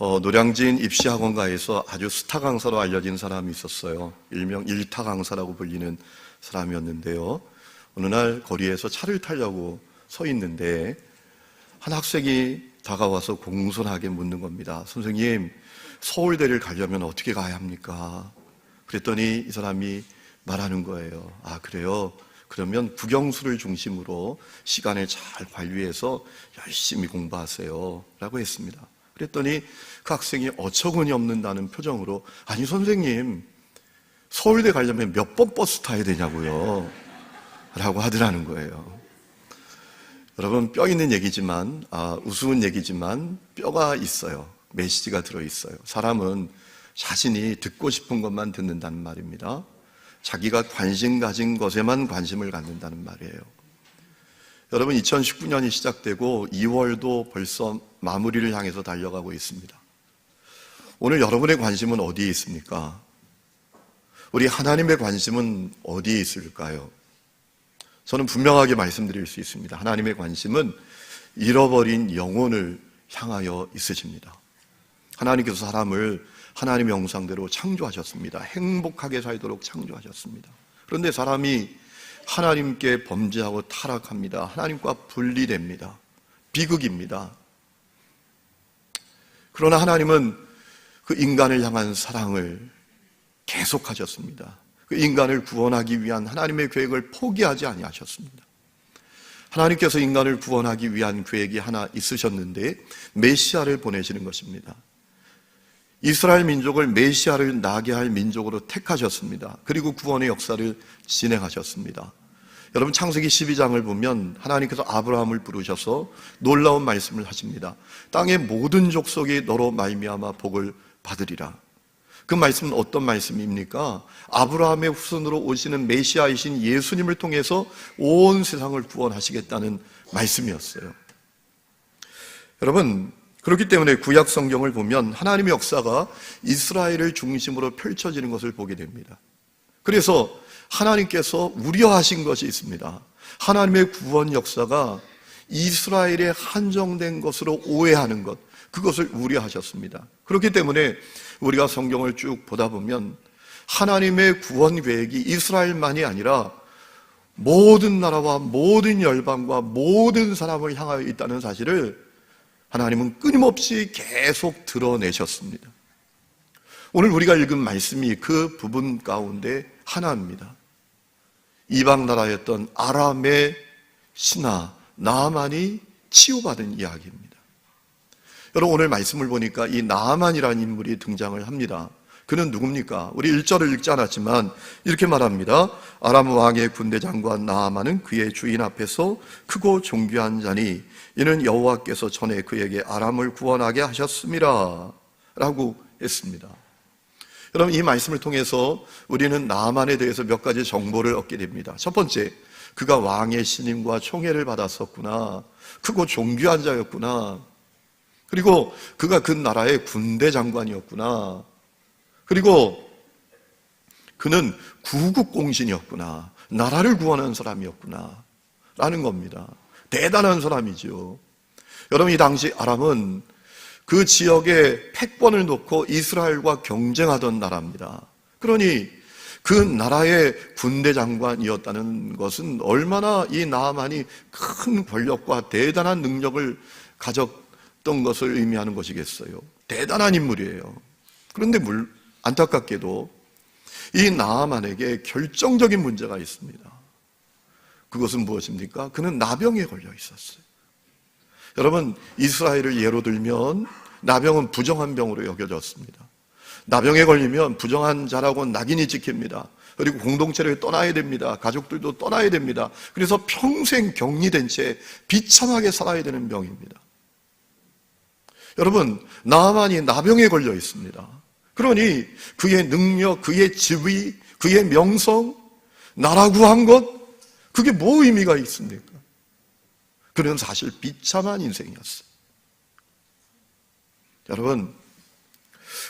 노량진 입시학원가에서 아주 스타 강사로 알려진 사람이 있었어요. 일명 일타 강사라고 불리는 사람이었는데요. 어느 날 거리에서 차를 타려고 서 있는데 한 학생이 다가와서 공손하게 묻는 겁니다. 선생님, 서울대를 가려면 어떻게 가야 합니까? 그랬더니 이 사람이 말하는 거예요. 아, 그래요? 그러면 국영수를 중심으로 시간을 잘 관리해서 열심히 공부하세요 라고 했습니다. 그랬더니 그 학생이 어처구니 없는다는 표정으로, 아니 선생님, 서울대 가려면 몇 번 버스 타야 되냐고요 라고 하더라는 거예요. 여러분, 뼈 있는 얘기지만, 우스운 얘기지만 뼈가 있어요. 메시지가 들어있어요. 사람은 자신이 듣고 싶은 것만 듣는다는 말입니다. 자기가 관심 가진 것에만 관심을 갖는다는 말이에요. 여러분, 2019년이 시작되고 2월도 벌써 마무리를 향해서 달려가고 있습니다. 오늘 여러분의 관심은 어디에 있습니까? 우리 하나님의 관심은 어디에 있을까요? 저는 분명하게 말씀드릴 수 있습니다. 하나님의 관심은 잃어버린 영혼을 향하여 있으십니다. 하나님께서 사람을 하나님의 형상대로 창조하셨습니다. 행복하게 살도록 창조하셨습니다. 그런데 사람이 하나님께 범죄하고 타락합니다. 하나님과 분리됩니다. 비극입니다. 그러나 하나님은 그 인간을 향한 사랑을 계속하셨습니다. 그 인간을 구원하기 위한 하나님의 계획을 포기하지 아니하셨습니다. 하나님께서 인간을 구원하기 위한 계획이 하나 있으셨는데 메시아를 보내시는 것입니다. 이스라엘 민족을 메시아를 나게 할 민족으로 택하셨습니다. 그리고 구원의 역사를 진행하셨습니다. 여러분, 창세기 12장을 보면 하나님께서 아브라함을 부르셔서 놀라운 말씀을 하십니다. 땅의 모든 족속이 너로 말미암아 복을 받으리라. 그 말씀은 어떤 말씀입니까? 아브라함의 후손으로 오시는 메시아이신 예수님을 통해서 온 세상을 구원하시겠다는 말씀이었어요. 여러분, 그렇기 때문에 구약 성경을 보면 하나님의 역사가 이스라엘을 중심으로 펼쳐지는 것을 보게 됩니다. 그래서 하나님께서 우려하신 것이 있습니다. 하나님의 구원 역사가 이스라엘에 한정된 것으로 오해하는 것, 그것을 우려하셨습니다. 그렇기 때문에 우리가 성경을 쭉 보다 보면 하나님의 구원 계획이 이스라엘만이 아니라 모든 나라와 모든 열방과 모든 사람을 향하여 있다는 사실을 하나님은 끊임없이 계속 드러내셨습니다. 오늘 우리가 읽은 말씀이 그 부분 가운데 하나입니다. 이방 나라였던 아람의 신하 나아만이 치유받은 이야기입니다. 여러분, 오늘 말씀을 보니까 이 나아만이라는 인물이 등장을 합니다. 그는 누굽니까? 우리 1절을 읽지 않았지만 이렇게 말합니다. 아람 왕의 군대 장관 나아만은 그의 주인 앞에서 크고 존귀한 자니 이는 여호와께서 전에 그에게 아람을 구원하게 하셨음이라 라고 했습니다. 여러분, 이 말씀을 통해서 우리는 나아만에 대해서 몇 가지 정보를 얻게 됩니다. 첫 번째, 그가 왕의 신임과 총애를 받았었구나. 크고 존귀한 자였구나. 그리고 그가 그 나라의 군대 장관이었구나. 그리고 그는 구국공신이었구나. 나라를 구원하는 사람이었구나 라는 겁니다. 대단한 사람이죠. 여러분, 이 당시 아람은 그 지역에 패권을 놓고 이스라엘과 경쟁하던 나라입니다. 그러니 그 나라의 군대 장관이었다는 것은 얼마나 이 나아만이 큰 권력과 대단한 능력을 가졌던 것을 의미하는 것이겠어요. 대단한 인물이에요. 그런데 안타깝게도 이 나아만에게 결정적인 문제가 있습니다. 그것은 무엇입니까? 그는 나병에 걸려 있었어요. 여러분, 이스라엘을 예로 들면 나병은 부정한 병으로 여겨졌습니다. 나병에 걸리면 부정한 자라고 낙인이 찍힙니다. 그리고 공동체를 떠나야 됩니다. 가족들도 떠나야 됩니다. 그래서 평생 격리된 채 비참하게 살아야 되는 병입니다. 여러분, 나아만이 나병에 걸려 있습니다. 그러니 그의 능력, 그의 지위, 그의 명성, 나라 구한 것, 그게 뭐 의미가 있습니까? 그는 사실 비참한 인생이었어요. 여러분,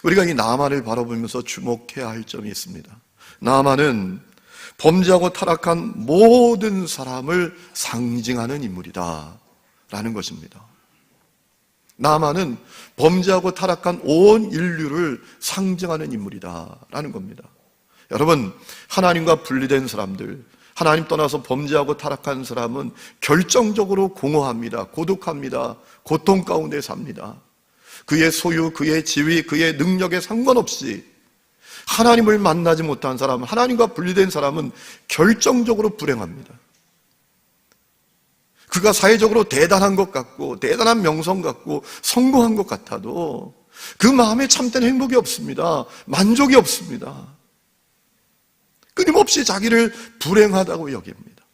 우리가 이 나아만을 바라보면서 주목해야 할 점이 있습니다. 나아만은 범죄하고 타락한 모든 사람을 상징하는 인물이다 라는 것입니다. 나아만은 범죄하고 타락한 온 인류를 상징하는 인물이다라는 겁니다. 여러분, 하나님과 분리된 사람들, 하나님 떠나서 범죄하고 타락한 사람은 결정적으로 공허합니다. 고독합니다. 고통 가운데 삽니다. 그의 소유, 그의 지위, 그의 능력에 상관없이 하나님을 만나지 못한 사람, 하나님과 분리된 사람은 결정적으로 불행합니다. 그가 사회적으로 대단한 것 같고 대단한 명성 같고 성공한 것 같아도 그 마음에 참된 행복이 없습니다. 만족이 없습니다. 끊임없이 자기를 불행하다고 여깁니다.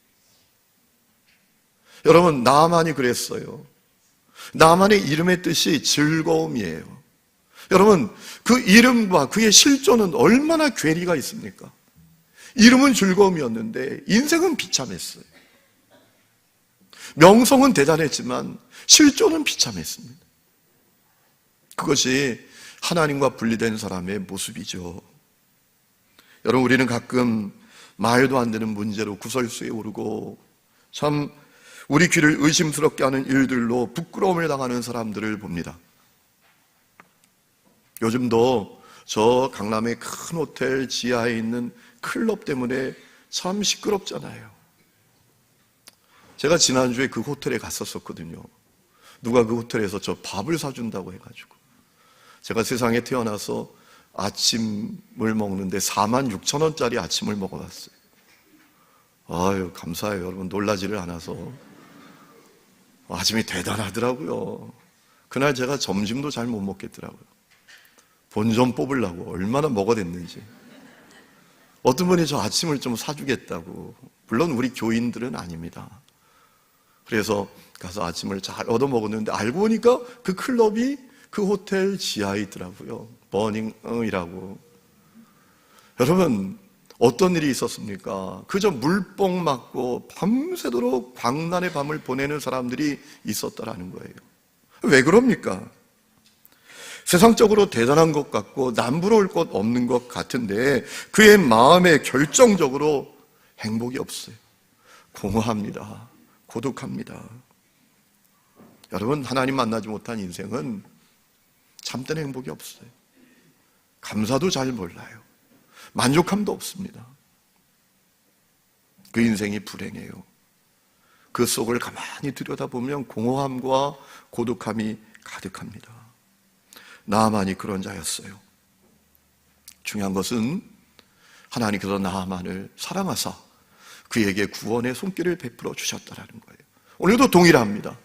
여러분, 나아만이 그랬어요. 나아만의 이름의 뜻이 즐거움이에요. 여러분, 그 이름과 그의 실존은 얼마나 괴리가 있습니까? 이름은 즐거움이었는데 인생은 비참했어요. 명성은 대단했지만 실존은 비참했습니다. 그것이 하나님과 분리된 사람의 모습이죠. 여러분, 우리는 가끔 말도 안 되는 문제로 구설수에 오르고 참 우리 귀를 의심스럽게 하는 일들로 부끄러움을 당하는 사람들을 봅니다. 요즘도 저 강남의 큰 호텔 지하에 있는 클럽 때문에 참 시끄럽잖아요. 제가 지난주에 그 호텔에 갔었거든요. 누가 그 호텔에서 저 밥을 사준다고 해가지고 제가 세상에 태어나서 아침을 먹는데 46,000원짜리 아침을 먹어봤어요. 아유, 감사해요. 여러분, 놀라지를 않아서. 아침이 대단하더라고요. 그날 제가 점심도 잘 못 먹겠더라고요. 본전 뽑으려고 얼마나 먹어댔는지. 어떤 분이 저 아침을 좀 사주겠다고. 물론 우리 교인들은 아닙니다. 그래서 가서 아침을 잘 얻어 먹었는데 알고 보니까 그 클럽이 그 호텔 지하에 있더라고요. 버닝이라고. 여러분, 어떤 일이 있었습니까? 그저 물뽕 맞고 밤새도록 광란의 밤을 보내는 사람들이 있었다라는 거예요. 왜 그럽니까? 세상적으로 대단한 것 같고 남부러울 것 없는 것 같은데 그의 마음에 결정적으로 행복이 없어요. 공허합니다. 고독합니다. 여러분, 하나님 만나지 못한 인생은 참된 행복이 없어요. 감사도 잘 몰라요. 만족함도 없습니다. 그 인생이 불행해요. 그 속을 가만히 들여다보면 공허함과 고독함이 가득합니다. 나아만이 그런 자였어요. 중요한 것은 하나님께서 나아만을 사랑하사 그에게 구원의 손길을 베풀어 주셨다는 거예요. 오늘도 동일합니다.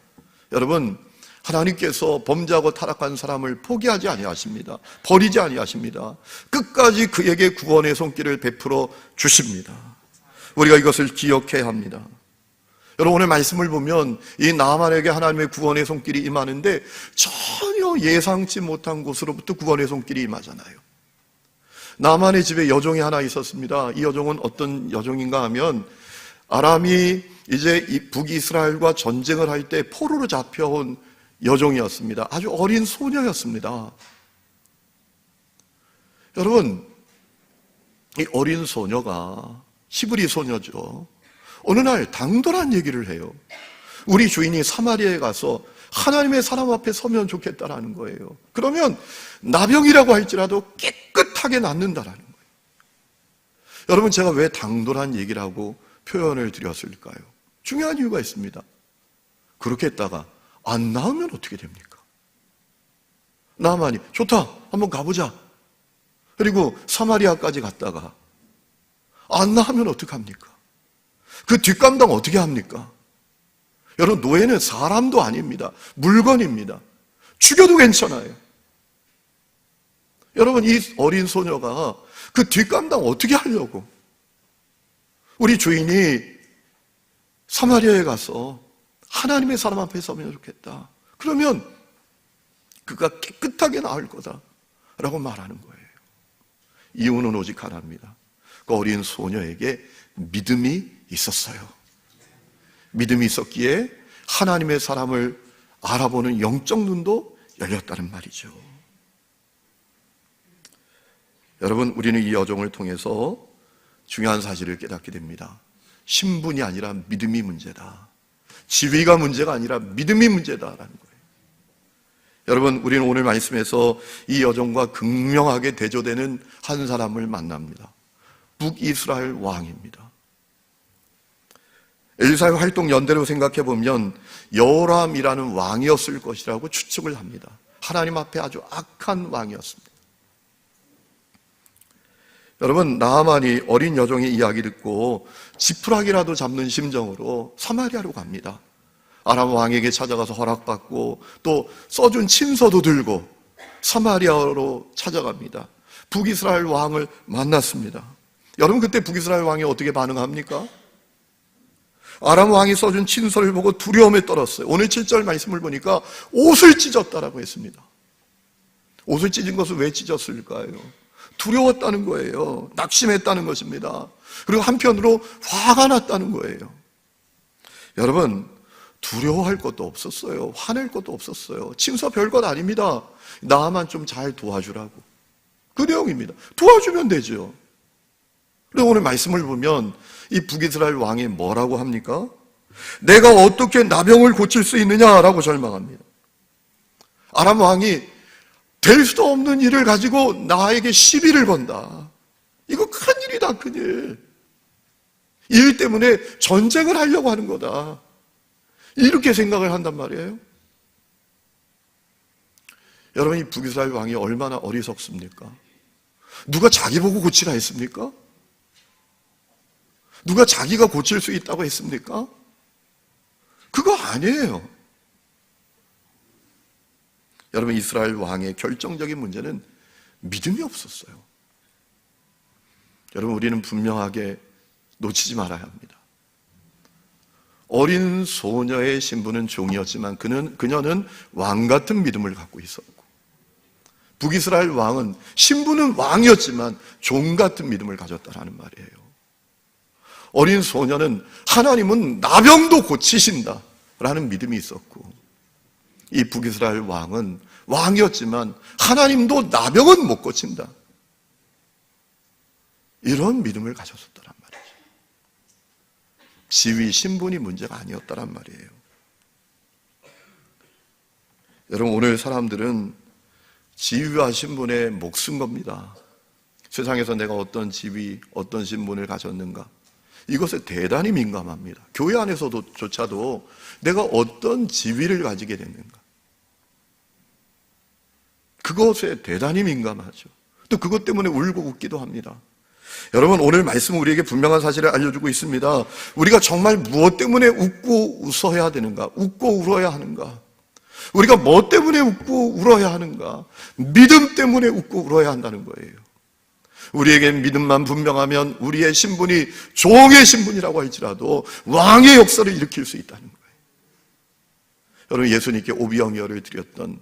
여러분, 하나님께서 범죄하고 타락한 사람을 포기하지 아니하십니다. 버리지 아니하십니다. 끝까지 그에게 구원의 손길을 베풀어 주십니다. 우리가 이것을 기억해야 합니다. 여러분, 오늘 말씀을 보면 이 나아만에게 하나님의 구원의 손길이 임하는데 전혀 예상치 못한 곳으로부터 구원의 손길이 임하잖아요. 나아만의 집에 여종이 하나 있었습니다. 이 여종은 어떤 여종인가 하면 아람이 이제 북이스라엘과 전쟁을 할 때 포로로 잡혀온 여종이었습니다. 아주 어린 소녀였습니다. 여러분, 이 어린 소녀가 히브리 소녀죠. 어느 날 당돌한 얘기를 해요. 우리 주인이 사마리아에 가서 하나님의 사람 앞에 서면 좋겠다라는 거예요. 그러면 나병이라고 할지라도 깨끗하게 낫는다라는 거예요. 여러분, 제가 왜 당돌한 얘기를 하고 표현을 드렸을까요? 중요한 이유가 있습니다. 그렇게 했다가 안 나으면 어떻게 됩니까? 나아만이 좋다, 한번 가보자. 그리고 사마리아까지 갔다가 안 나으면 어떡합니까? 그 뒷감당 어떻게 합니까? 여러분, 노예는 사람도 아닙니다. 물건입니다. 죽여도 괜찮아요. 여러분, 이 어린 소녀가 그 뒷감당 어떻게 하려고? 우리 주인이 사마리아에 가서 하나님의 사람 앞에 서면 좋겠다. 그러면 그가 깨끗하게 나을 거다라고 말하는 거예요. 이유는 오직 하나입니다. 그 어린 소녀에게 믿음이 있었어요. 믿음이 있었기에 하나님의 사람을 알아보는 영적 눈도 열렸다는 말이죠. 여러분, 우리는 이 여종을 통해서 중요한 사실을 깨닫게 됩니다. 신분이 아니라 믿음이 문제다. 지위가 문제가 아니라 믿음이 문제다라는 거예요. 여러분, 우리는 오늘 말씀에서 이 여종과 극명하게 대조되는 한 사람을 만납니다. 북이스라엘 왕입니다. 엘리사의 활동 연대로 생각해 보면 여호람이라는 왕이었을 것이라고 추측을 합니다. 하나님 앞에 아주 악한 왕이었습니다. 여러분, 나하만이 어린 여종의 이야기 듣고 지푸라기라도 잡는 심정으로 사마리아로 갑니다. 아람 왕에게 찾아가서 허락받고 또 써준 친서도 들고 사마리아로 찾아갑니다. 북이스라엘 왕을 만났습니다. 여러분, 그때 북이스라엘 왕이 어떻게 반응합니까? 아람 왕이 써준 친서를 보고 두려움에 떨었어요. 오늘 7절 말씀을 보니까 옷을 찢었다라고 했습니다. 옷을 찢은 것은 왜 찢었을까요? 두려웠다는 거예요. 낙심했다는 것입니다. 그리고 한편으로 화가 났다는 거예요. 여러분, 두려워할 것도 없었어요. 화낼 것도 없었어요. 친서 별것 아닙니다. 나만 좀 잘 도와주라고. 그 내용입니다. 도와주면 되죠. 그리고 오늘 말씀을 보면 이 북이스라엘 왕이 뭐라고 합니까? 내가 어떻게 나병을 고칠 수 있느냐라고 절망합니다. 아람 왕이 될 수도 없는 일을 가지고 나에게 시비를 건다. 이거 큰일이다, 큰일. 일 때문에 전쟁을 하려고 하는 거다. 이렇게 생각을 한단 말이에요. 여러분, 이 북이스라엘 왕이 얼마나 어리석습니까? 누가 자기 보고 고치라 했습니까? 누가 자기가 고칠 수 있다고 했습니까? 그거 아니에요. 여러분, 이스라엘 왕의 결정적인 문제는 믿음이 없었어요. 여러분, 우리는 분명하게 놓치지 말아야 합니다. 어린 소녀의 신부는 종이었지만 그녀는 왕 같은 믿음을 갖고 있었고, 북이스라엘 왕은 신부는 왕이었지만 종 같은 믿음을 가졌다라는 말이에요. 어린 소녀는 하나님은 나병도 고치신다라는 믿음이 있었고, 이 북이스라엘 왕은 왕이었지만 하나님도 나병은 못 고친다, 이런 믿음을 가졌었다란 말이죠. 지위, 신분이 문제가 아니었다란 말이에요. 여러분, 오늘 사람들은 지위와 신분에 목숨 겁니다. 세상에서 내가 어떤 지위, 어떤 신분을 가졌는가, 이것에 대단히 민감합니다. 교회 안에서조차도 내가 어떤 지위를 가지게 됐는가, 그것에 대단히 민감하죠. 또 그것 때문에 울고 웃기도 합니다. 여러분, 오늘 말씀은 우리에게 분명한 사실을 알려주고 있습니다. 우리가 정말 무엇 때문에 웃고 웃어야 되는가, 웃고 울어야 하는가, 우리가 뭐 때문에 웃고 울어야 하는가, 믿음 때문에 웃고 울어야 한다는 거예요. 우리에게 믿음만 분명하면 우리의 신분이 종의 신분이라고 할지라도 왕의 역사를 일으킬 수 있다는 거예요. 여러분, 예수님께 오비영여를 드렸던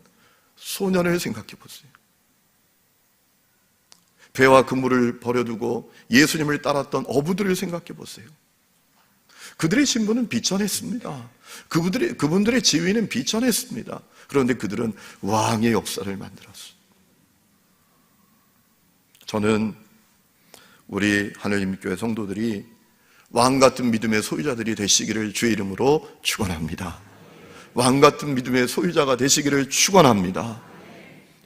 소년을 생각해 보세요. 배와 그물을 버려두고 예수님을 따랐던 어부들을 생각해 보세요. 그들의 신분은 비천했습니다. 그분들의 지위는 비천했습니다. 그런데 그들은 왕의 역사를 만들었어요. 저는 우리 하늘님교회 성도들이 왕 같은 믿음의 소유자들이 되시기를 주의 이름으로 축원합니다. 왕 같은 믿음의 소유자가 되시기를 축원합니다.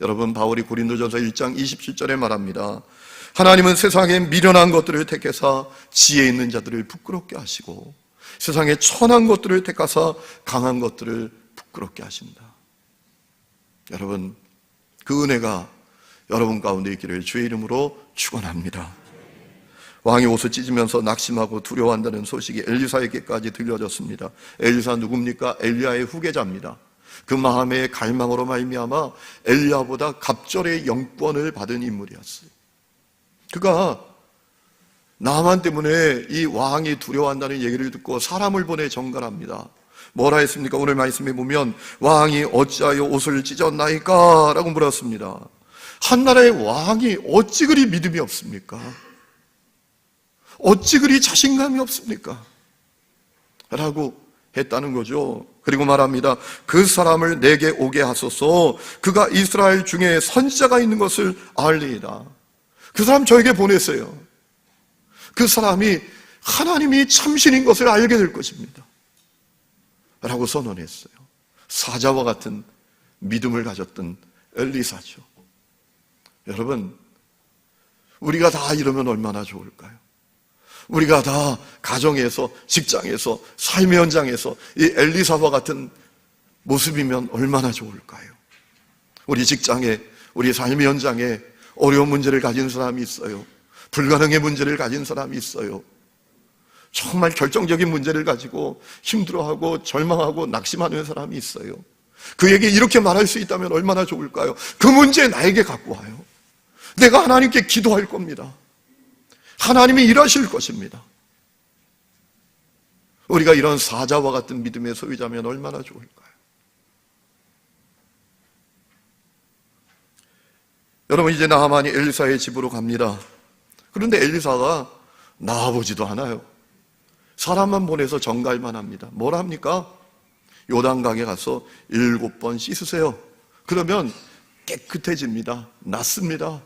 여러분, 바울이 고린도전서 1장 27절에 말합니다. 하나님은 세상에 미련한 것들을 택해서 지혜 있는 자들을 부끄럽게 하시고 세상에 천한 것들을 택하사 강한 것들을 부끄럽게 하신다. 여러분, 그 은혜가 여러분 가운데 있기를 주의 이름으로 축원합니다. 왕이 옷을 찢으면서 낙심하고 두려워한다는 소식이 엘리사에게까지 들려졌습니다. 엘리사 누굽니까? 엘리야의 후계자입니다. 그 마음의 갈망으로 말미암아 엘리야보다 갑절의 영권을 받은 인물이었어요. 그가 나만 때문에 이 왕이 두려워한다는 얘기를 듣고 사람을 보내 정갈합니다. 뭐라 했습니까? 오늘 말씀에 보면 왕이 어찌하여 옷을 찢었나이까? 라고 물었습니다. 한나라의 왕이 어찌 그리 믿음이 없습니까? 어찌 그리 자신감이 없습니까? 라고 했다는 거죠. 그리고 말합니다. 그 사람을 내게 오게 하소서. 그가 이스라엘 중에 선지자가 있는 것을 알리이다. 그 사람 저에게 보냈어요. 그 사람이 하나님이 참신인 것을 알게 될 것입니다. 라고 선언했어요. 사자와 같은 믿음을 가졌던 엘리사죠. 여러분, 우리가 다 이러면 얼마나 좋을까요? 우리가 다 가정에서, 직장에서, 삶의 현장에서 이 엘리사와 같은 모습이면 얼마나 좋을까요? 우리 직장에, 우리 삶의 현장에 어려운 문제를 가진 사람이 있어요. 불가능의 문제를 가진 사람이 있어요. 정말 결정적인 문제를 가지고 힘들어하고 절망하고 낙심하는 사람이 있어요. 그에게 이렇게 말할 수 있다면 얼마나 좋을까요? 그 문제 나에게 갖고 와요. 내가 하나님께 기도할 겁니다. 하나님이 일하실 것입니다. 우리가 이런 사자와 같은 믿음의 소유자면 얼마나 좋을까요? 여러분, 이제 나하만이 엘리사의 집으로 갑니다. 그런데 엘리사가 나와보지도 않아요. 사람만 보내서 정갈만 합니다. 뭘 합니까? 요단강에 가서 7번 씻으세요. 그러면 깨끗해집니다. 낫습니다.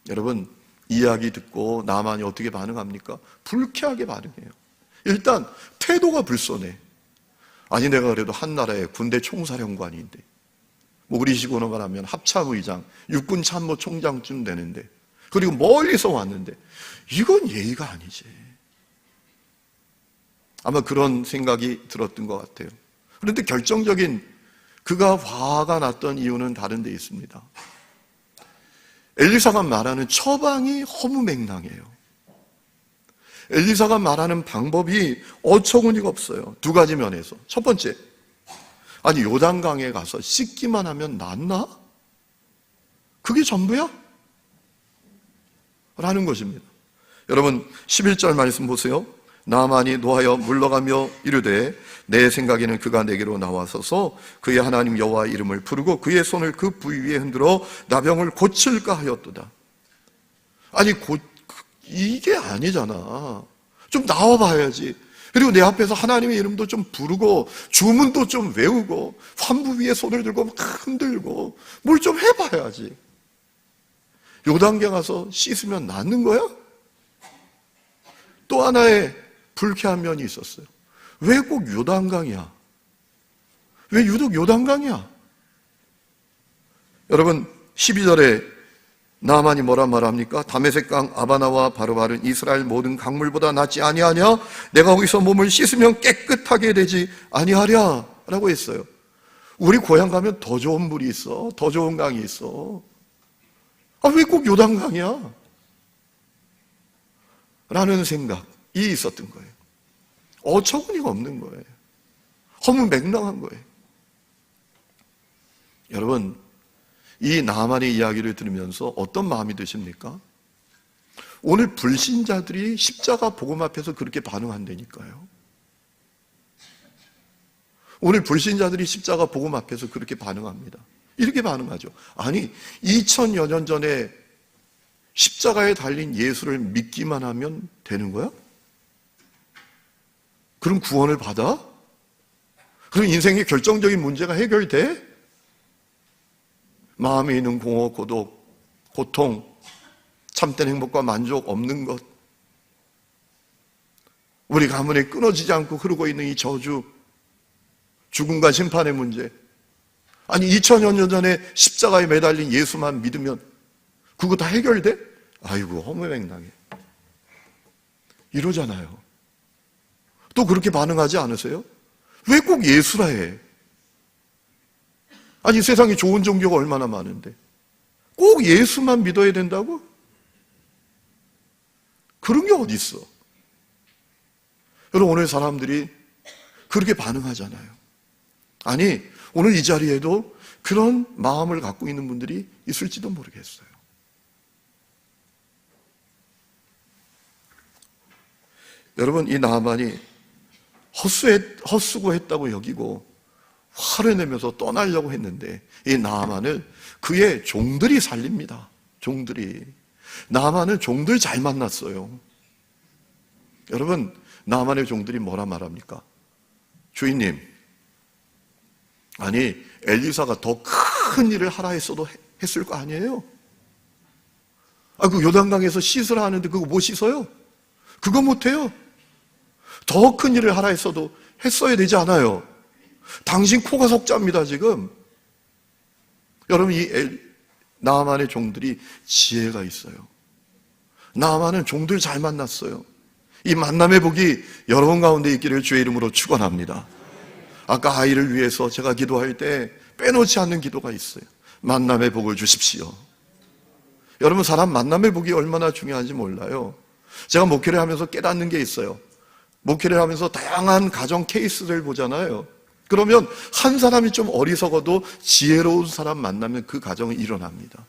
여러분, 이야기 듣고 나만이 어떻게 반응합니까? 불쾌하게 반응해요. 일단 태도가 불손해. 아니, 내가 그래도 한 나라의 군대 총사령관인데, 뭐 우리식으로 말하면 합참의장, 육군 참모 총장쯤 되는데, 그리고 멀리서 왔는데 이건 예의가 아니지. 아마 그런 생각이 들었던 것 같아요. 그런데 결정적인 그가 화가 났던 이유는 다른 데 있습니다. 엘리사가 말하는 처방이 허무맹랑해요. 엘리사가 말하는 방법이 어처구니가 없어요. 두 가지 면에서. 첫 번째, 아니 요단강에 가서 씻기만 하면 낫나? 그게 전부야? 라는 것입니다. 여러분 11절 말씀 보세요. 나만이 노하여 물러가며 이르되 내 생각에는 그가 내게로 나와서서 그의 하나님 여호와 이름을 부르고 그의 손을 그 부위 위에 흔들어 나병을 고칠까 하였도다. 아니 이게 아니잖아. 좀 나와봐야지. 그리고 내 앞에서 하나님의 이름도 좀 부르고 주문도 좀 외우고 환부 위에 손을 들고 막 흔들고 뭘 좀 해봐야지. 요단강 가서 씻으면 낫는 거야? 또 하나의 불쾌한 면이 있었어요. 왜 꼭 요단강이야? 왜 유독 요단강이야? 여러분 12절에 나만이 뭐라 말합니까? 다메섹강 아바나와 바로바른 이스라엘 모든 강물보다 낫지 아니하냐? 내가 거기서 몸을 씻으면 깨끗하게 되지 아니하랴 라고 했어요. 우리 고향 가면 더 좋은 물이 있어. 더 좋은 강이 있어. 왜 꼭 요단강이야? 라는 생각이 있었던 거예요. 어처구니가 없는 거예요. 허무맹랑한 거예요. 여러분, 이 나만의 이야기를 들으면서 어떤 마음이 드십니까? 오늘 불신자들이 십자가 복음 앞에서 그렇게 반응한다니까요. 오늘 불신자들이 십자가 복음 앞에서 그렇게 반응합니다. 이렇게 반응하죠. 아니, 2000여 년 전에 십자가에 달린 예수를 믿기만 하면 되는 거야? 그럼 구원을 받아? 그럼 인생의 결정적인 문제가 해결돼? 마음에 있는 공허, 고독, 고통, 참된 행복과 만족 없는 것, 우리 가문에 끊어지지 않고 흐르고 있는 이 저주, 죽음과 심판의 문제. 아니 2000여 년 전에 십자가에 매달린 예수만 믿으면 그거 다 해결돼? 아이고 허무맹랑해. 이러잖아요. 또 그렇게 반응하지 않으세요? 왜 꼭 예수라 해? 아니 세상에 좋은 종교가 얼마나 많은데 꼭 예수만 믿어야 된다고? 그런 게 어디 있어? 여러분 오늘 사람들이 그렇게 반응하잖아요. 아니 오늘 이 자리에도 그런 마음을 갖고 있는 분들이 있을지도 모르겠어요. 여러분 이 나만이 헛수고했다고 여기고 화를 내면서 떠나려고 했는데 이 나만을 그의 종들이 살립니다. 종들이. 나만은 종들 잘 만났어요. 여러분 나만의 종들이 뭐라 말합니까? 주인님, 아니 엘리사가 더 큰 일을 하라 했어도 했을 거 아니에요? 그 요단강에서 씻으라 하는데 그거 못 씻어요? 그거 못해요? 더 큰 일을 하라 했어도 했어야 되지 않아요? 당신 코가 석자입니다, 지금. 여러분, 나아만의 종들이 지혜가 있어요. 나아만은 종들 잘 만났어요. 이 만남의 복이 여러분 가운데 있기를 주의 이름으로 축원합니다. 아까 아이를 위해서 제가 기도할 때 빼놓지 않는 기도가 있어요. 만남의 복을 주십시오. 여러분, 사람 만남의 복이 얼마나 중요한지 몰라요. 제가 목회를 하면서 깨닫는 게 있어요. 목회를 하면서 다양한 가정 케이스를 보잖아요. 그러면 한 사람이 좀 어리석어도 지혜로운 사람 만나면 그 가정은 일어납니다.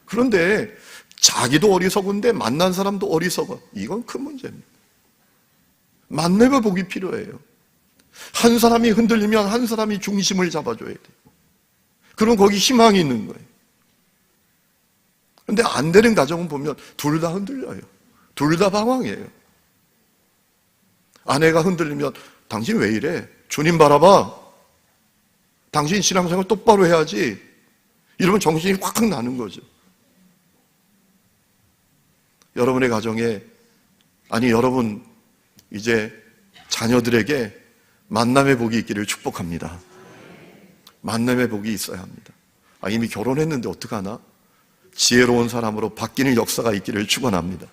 그런데 자기도 어리석은데 만난 사람도 어리석어. 이건 큰 문제입니다. 만남의 복이 필요해요. 한 사람이 흔들리면 한 사람이 중심을 잡아줘야 돼요. 그럼 거기 희망이 있는 거예요. 그런데 안 되는 가정은 보면 둘 다 흔들려요. 둘 다 방황해요. 아내가 흔들리면 당신 왜 이래? 주님 바라봐. 당신 신앙생활 똑바로 해야지. 이러면 정신이 확 나는 거죠. 여러분의 가정에, 여러분 이제 자녀들에게 만남의 복이 있기를 축복합니다. 만남의 복이 있어야 합니다. 이미 결혼했는데 어떡하나? 지혜로운 사람으로 바뀌는 역사가 있기를 축원합니다.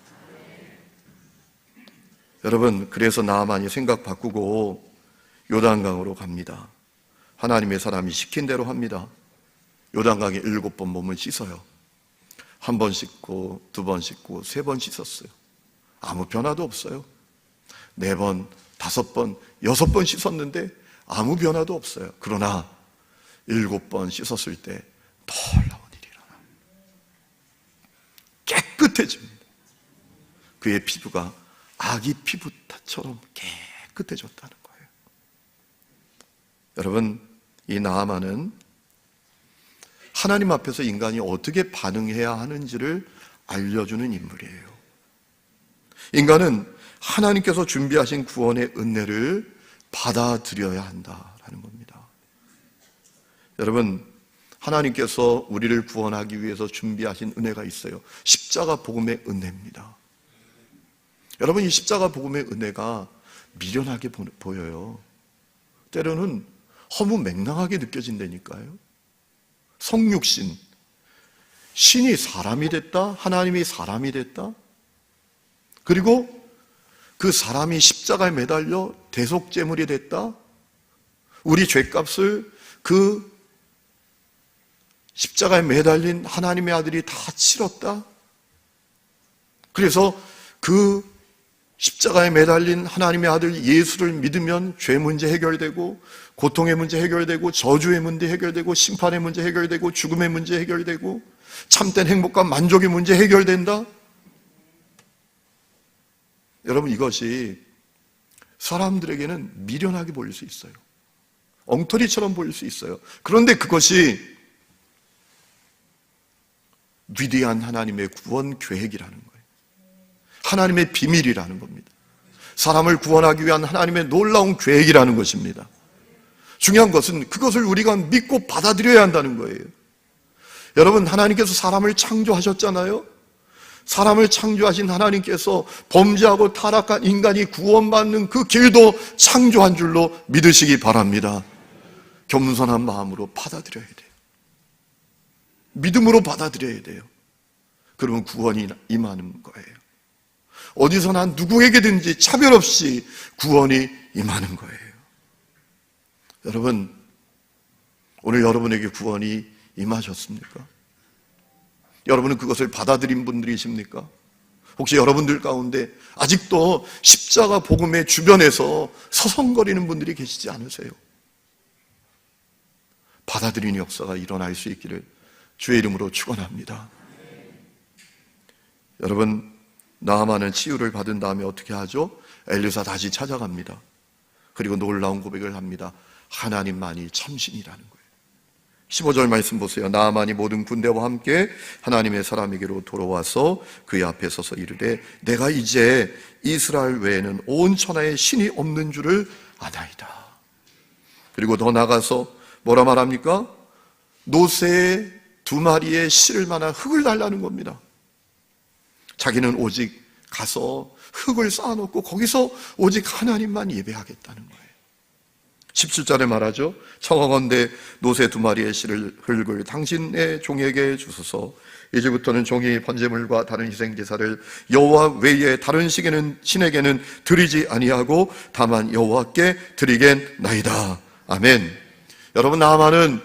여러분, 그래서 나아만이 생각 바꾸고 요단강으로 갑니다. 하나님의 사람이 시킨 대로 합니다. 요단강에 7번 몸을 씻어요. 1번 씻고 2번 씻고 3번 씻었어요. 아무 변화도 없어요. 4번, 5번, 6번 씻었는데 아무 변화도 없어요. 그러나 7번 씻었을 때 놀라운 일이 일어납니다. 깨끗해집니다. 그의 피부가 아기 피부처럼 깨끗해졌다는 거예요. 여러분, 이 나아만은 하나님 앞에서 인간이 어떻게 반응해야 하는지를 알려주는 인물이에요. 인간은 하나님께서 준비하신 구원의 은혜를 받아들여야 한다라는 겁니다. 여러분, 하나님께서 우리를 구원하기 위해서 준비하신 은혜가 있어요. 십자가 복음의 은혜입니다. 여러분, 이 십자가 복음의 은혜가 미련하게 보여요. 때로는 허무맹랑하게 느껴진다니까요. 성육신, 신이 사람이 됐다, 하나님이 사람이 됐다, 그리고 그 사람이 십자가에 매달려 대속제물이 됐다, 우리 죄값을 그 십자가에 매달린 하나님의 아들이 다 치렀다. 그래서 그 십자가에 매달린 하나님의 아들 예수를 믿으면 죄 문제 해결되고, 고통의 문제 해결되고, 저주의 문제 해결되고, 심판의 문제 해결되고, 죽음의 문제 해결되고, 참된 행복과 만족의 문제 해결된다. 여러분, 이것이 사람들에게는 미련하게 보일 수 있어요. 엉터리처럼 보일 수 있어요. 그런데 그것이 위대한 하나님의 구원 계획이라는 거예요. 하나님의 비밀이라는 겁니다. 사람을 구원하기 위한 하나님의 놀라운 계획이라는 것입니다. 중요한 것은 그것을 우리가 믿고 받아들여야 한다는 거예요. 여러분, 하나님께서 사람을 창조하셨잖아요. 사람을 창조하신 하나님께서 범죄하고 타락한 인간이 구원받는 그 길도 창조한 줄로 믿으시기 바랍니다. 겸손한 마음으로 받아들여야 돼요. 믿음으로 받아들여야 돼요. 그러면 구원이 임하는 거예요. 어디서나 누구에게든지 차별 없이 구원이 임하는 거예요. 여러분, 오늘 여러분에게 구원이 임하셨습니까? 여러분은 그것을 받아들인 분들이십니까? 혹시 여러분들 가운데 아직도 십자가 복음의 주변에서 서성거리는 분들이 계시지 않으세요? 받아들이는 역사가 일어날 수 있기를 주의 이름으로 축원합니다. 여러분, 나아만은 치유를 받은 다음에 어떻게 하죠? 엘리사 다시 찾아갑니다. 그리고 놀라운 고백을 합니다. 하나님만이 참신이라는 거예요. 15절 말씀 보세요. 나아만이 모든 군대와 함께 하나님의 사람에게로 돌아와서 그의 앞에 서서 이르되 내가 이제 이스라엘 외에는 온 천하에 신이 없는 줄을 아나이다. 그리고 더 나가서 뭐라 말합니까? 노새 2마리의 실을 만한 흙을 달라는 겁니다. 자기는 오직 가서 흙을 쌓아놓고 거기서 오직 하나님만 예배하겠다는 거예요. 17절에 말하죠. 청하건대 노새 2마리의 씨를 흙을 당신의 종에게 주소서. 이제부터는 종이 번제물과 다른 희생제사를 여호와 외에 다른 신에게는 드리지 아니하고 다만 여호와께 드리겠나이다. 아멘. 여러분, 나아만은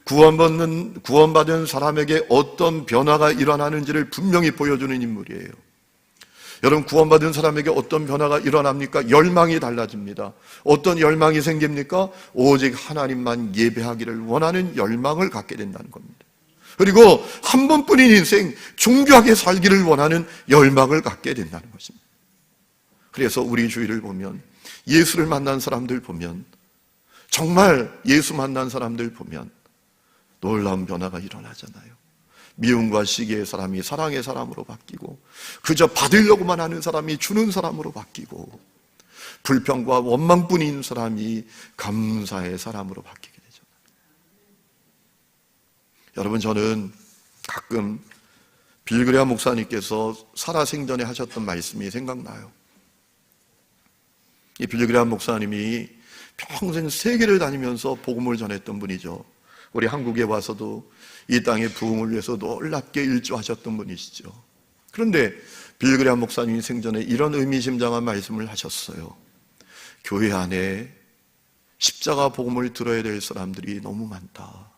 구원받은 사람에게 어떤 변화가 일어나는지를 분명히 보여주는 인물이에요. 여러분, 구원받은 사람에게 어떤 변화가 일어납니까? 열망이 달라집니다. 어떤 열망이 생깁니까? 오직 하나님만 예배하기를 원하는 열망을 갖게 된다는 겁니다. 그리고 한 번뿐인 인생 존귀하게 살기를 원하는 열망을 갖게 된다는 것입니다. 그래서 우리 주위를 보면, 예수를 만난 사람들 보면, 정말 예수 만난 사람들 보면 놀라운 변화가 일어나잖아요. 미움과 시기의 사람이 사랑의 사람으로 바뀌고, 그저 받으려고만 하는 사람이 주는 사람으로 바뀌고, 불평과 원망뿐인 사람이 감사의 사람으로 바뀌게 되죠. 여러분, 저는 가끔 빌그레아 목사님께서 살아생전에 하셨던 말씀이 생각나요. 이 빌그레아 목사님이 평생 세계를 다니면서 복음을 전했던 분이죠. 우리 한국에 와서도 이 땅의 부흥을 위해서 놀랍게 일조하셨던 분이시죠. 그런데 빌그레아 목사님이 생전에 이런 의미심장한 말씀을 하셨어요. 교회 안에 십자가 복음을 들어야 될 사람들이 너무 많다.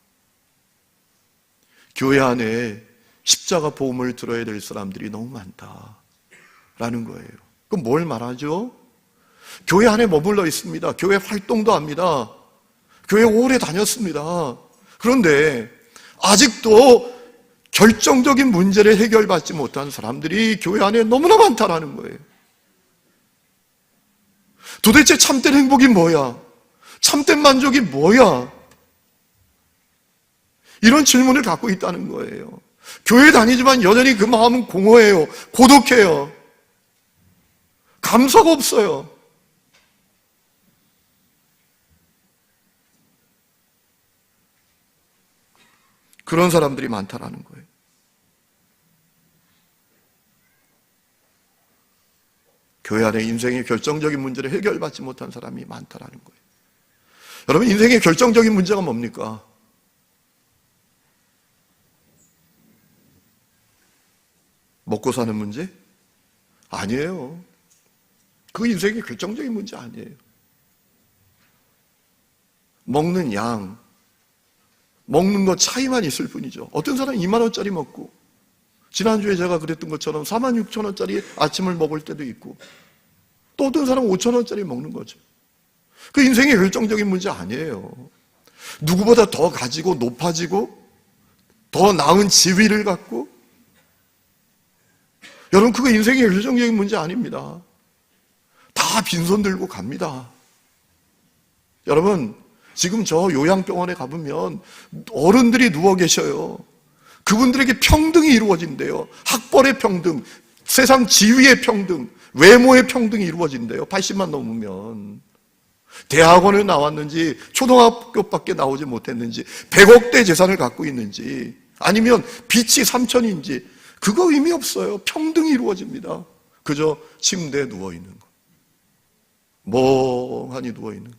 교회 안에 십자가 복음을 들어야 될 사람들이 너무 많다라는 거예요. 그럼 뭘 말하죠? 교회 안에 머물러 있습니다. 교회 활동도 합니다. 교회 오래 다녔습니다. 그런데 아직도 결정적인 문제를 해결받지 못한 사람들이 교회 안에 너무나 많다라는 거예요. 도대체 참된 행복이 뭐야? 참된 만족이 뭐야? 이런 질문을 갖고 있다는 거예요. 교회 다니지만 여전히 그 마음은 공허해요. 고독해요. 감사가 없어요. 그런 사람들이 많다라는 거예요. 교회 안에 인생의 결정적인 문제를 해결받지 못한 사람이 많다라는 거예요. 여러분, 인생의 결정적인 문제가 뭡니까? 먹고 사는 문제? 아니에요. 그 인생의 결정적인 문제 아니에요. 먹는 양, 먹는 것 차이만 있을 뿐이죠. 어떤 사람은 2만 원짜리 먹고, 지난주에 제가 그랬던 것처럼 4만 6천 원짜리 아침을 먹을 때도 있고, 또 어떤 사람은 5천 원짜리 먹는 거죠. 그 인생의 결정적인 문제 아니에요. 누구보다 더 가지고 높아지고 더 나은 지위를 갖고, 여러분, 그거 인생의 결정적인 문제 아닙니다. 다 빈손 들고 갑니다. 여러분, 지금 저 요양병원에 가보면 어른들이 누워 계셔요. 그분들에게 평등이 이루어진대요. 학벌의 평등, 세상 지위의 평등, 외모의 평등이 이루어진대요. 80만 넘으면. 대학원을 나왔는지 초등학교밖에 나오지 못했는지 100억대 재산을 갖고 있는지 아니면 빚이 3천인지 그거 의미 없어요. 평등이 이루어집니다. 그저 침대에 누워있는 거, 멍하니 누워있는 거,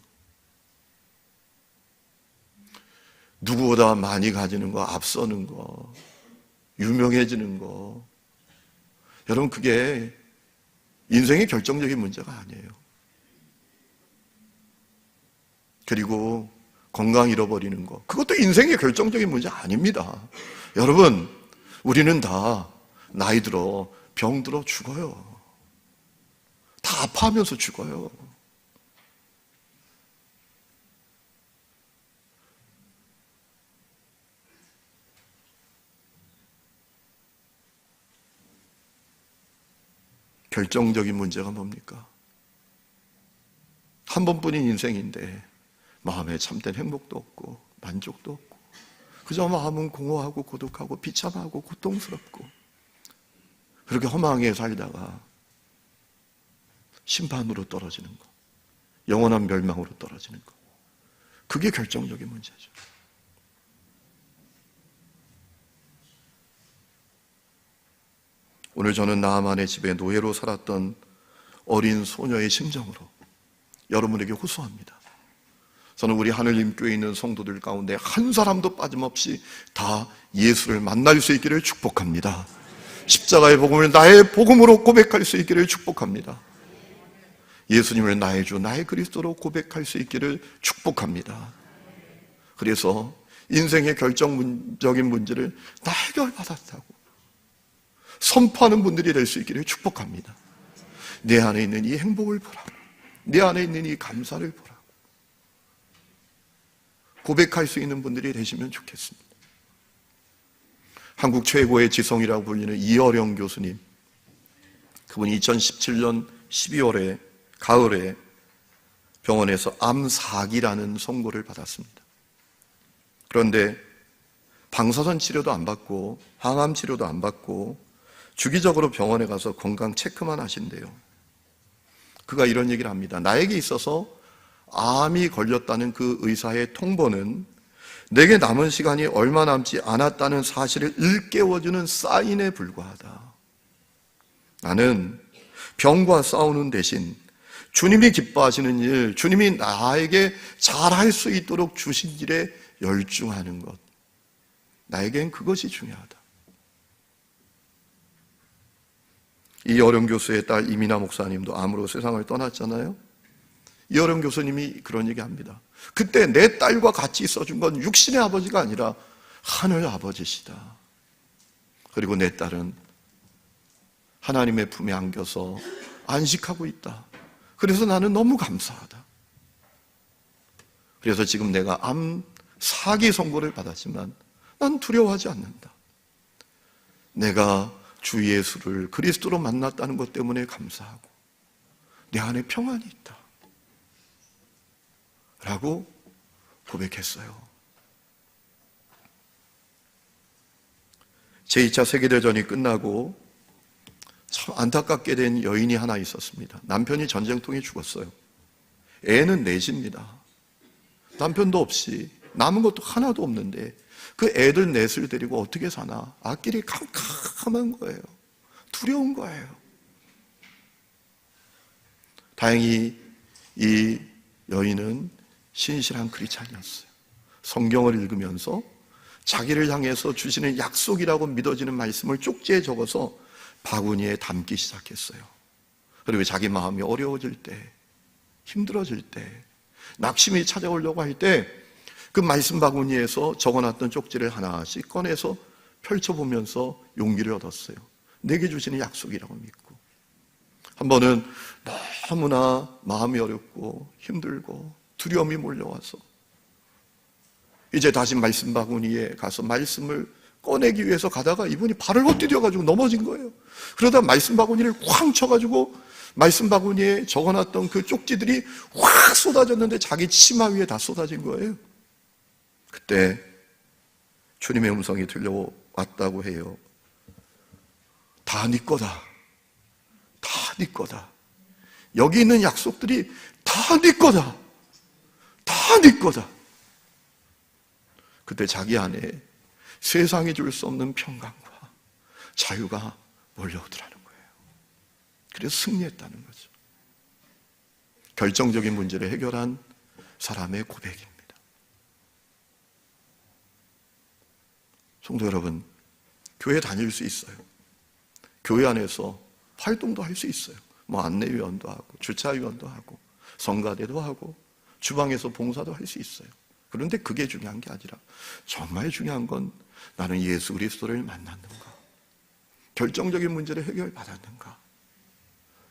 누구보다 많이 가지는 거, 앞서는 거, 유명해지는 거, 여러분, 그게 인생의 결정적인 문제가 아니에요. 그리고 건강 잃어버리는 거, 그것도 인생의 결정적인 문제 아닙니다. 여러분, 우리는 다 나이 들어 병 들어 죽어요. 다 아파하면서 죽어요. 결정적인 문제가 뭡니까? 한 번뿐인 인생인데 마음에 참된 행복도 없고 만족도 없고 그저 마음은 공허하고 고독하고 비참하고 고통스럽고 그렇게 허망하게 살다가 심판으로 떨어지는 것, 영원한 멸망으로 떨어지는 것, 그게 결정적인 문제죠. 오늘 저는 나아만의 집에 노예로 살았던 어린 소녀의 심정으로 여러분에게 호소합니다. 저는 우리 하늘님 교회에 있는 성도들 가운데 한 사람도 빠짐없이 다 예수를 만날 수 있기를 축복합니다. 십자가의 복음을 나의 복음으로 고백할 수 있기를 축복합니다. 예수님을 나의 주, 나의 그리스도로 고백할 수 있기를 축복합니다. 그래서 인생의 결정적인 문제를 다 해결받았다고 선포하는 분들이 될 수 있기를 축복합니다. 내 안에 있는 이 행복을 보라고, 내 안에 있는 이 감사를 보라고 고백할 수 있는 분들이 되시면 좋겠습니다. 한국 최고의 지성이라고 불리는 이어령 교수님, 그분이 2017년 12월에 가을에 병원에서 암4기라는 선고를 받았습니다. 그런데 방사선 치료도 안 받고 항암 치료도 안 받고 주기적으로 병원에 가서 건강 체크만 하신대요. 그가 이런 얘기를 합니다. 나에게 있어서 암이 걸렸다는 그 의사의 통보는 내게 남은 시간이 얼마 남지 않았다는 사실을 일깨워주는 사인에 불과하다. 나는 병과 싸우는 대신 주님이 기뻐하시는 일, 주님이 나에게 잘할 수 있도록 주신 일에 열중하는 것, 나에겐 그것이 중요하다. 이어령 교수의 딸 이민아 목사님도 암으로 세상을 떠났잖아요. 이어령 교수님이 그런 얘기합니다. 그때 내 딸과 같이 있어준 건 육신의 아버지가 아니라 하늘 아버지시다. 그리고 내 딸은 하나님의 품에 안겨서 안식하고 있다. 그래서 나는 너무 감사하다. 그래서 지금 내가 암4기 선고를 받았지만 난 두려워하지 않는다. 내가 주 예수를 그리스도로 만났다는 것 때문에 감사하고 내 안에 평안이 있다 라고 고백했어요. 제2차 세계대전이 끝나고 참 안타깝게 된 여인이 하나 있었습니다. 남편이 전쟁통에 죽었어요. 애는 넷입니다. 남편도 없이 남은 것도 하나도 없는데 그 애들 넷을 데리고 어떻게 사나? 앞길이 캄캄한 거예요. 두려운 거예요. 다행히 이 여인은 신실한 크리스찬이었어요. 성경을 읽으면서 자기를 향해서 주시는 약속이라고 믿어지는 말씀을 쪽지에 적어서 바구니에 담기 시작했어요. 그리고 자기 마음이 어려워질 때, 힘들어질 때, 낙심이 찾아오려고 할 때 그 말씀 바구니에서 적어놨던 쪽지를 하나씩 꺼내서 펼쳐보면서 용기를 얻었어요. 내게 주시는 약속이라고 믿고. 한 번은 너무나 마음이 어렵고 힘들고 두려움이 몰려와서 이제 다시 말씀 바구니에 가서 말씀을 꺼내기 위해서 가다가 이분이 발을 헛디뎌가지고 넘어진 거예요. 그러다 말씀 바구니를 쾅 쳐가지고 말씀 바구니에 적어놨던 그 쪽지들이 확 쏟아졌는데 자기 치마 위에 다 쏟아진 거예요. 그때 주님의 음성이 들려왔다고 해요. 다 네 거다. 다 네 거다. 여기 있는 약속들이 다 네 거다. 다 네 거다. 그때 자기 안에 세상이 줄 수 없는 평강과 자유가 몰려오더라는 거예요. 그래서 승리했다는 거죠. 결정적인 문제를 해결한 사람의 고백입니다. 성도 여러분, 교회 다닐 수 있어요. 교회 안에서 활동도 할 수 있어요. 안내위원도 하고 주차위원도 하고 성가대도 하고 주방에서 봉사도 할 수 있어요. 그런데 그게 중요한 게 아니라 정말 중요한 건 나는 예수 그리스도를 만났는가, 결정적인 문제를 해결받았는가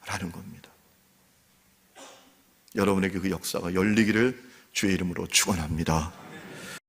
라는 겁니다. 여러분에게 그 역사가 열리기를 주의 이름으로 축원합니다.